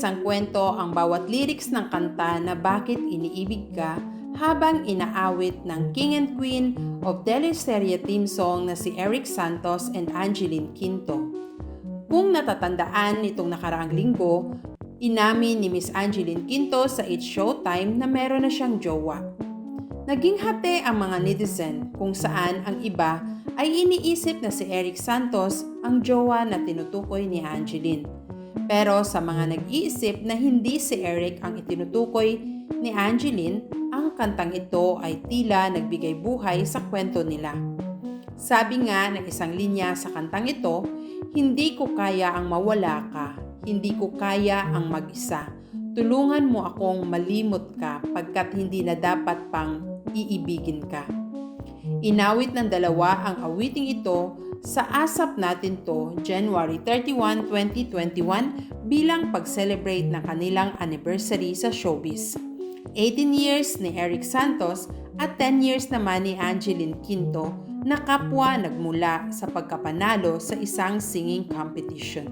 isang kwento ang bawat lyrics ng kanta na Bakit Iniibig Ka habang inaawit ng King and Queen of teleserye theme song na si Eric Santos and Angeline Quinto. Kung natatandaan nitong nakaraang linggo, inamin ni Miss Angeline Quinto sa It's Showtime na meron na siyang jowa. Naging hati ang mga netizen kung saan ang iba ay iniisip na si Eric Santos ang jowa na tinutukoy ni Angeline. Pero sa mga nag-iisip na hindi si Eric ang itinutukoy ni Angeline, ang kantang ito ay tila nagbigay buhay sa kwento nila. Sabi nga ng isang linya sa kantang ito, hindi ko kaya ang mawala ka, hindi ko kaya ang mag-isa. Tulungan mo akong malimot ka pagkat hindi na dapat pang iibigin ka. Inawit ng dalawa ang awiting ito sa Asap Natin To, January 31, 2021 bilang pag-celebrate ng kanilang anniversary sa showbiz. 18 years ni Eric Santos at 10 years naman ni Angeline Quinto na kapwa nagmula sa pagkapanalo sa isang singing competition.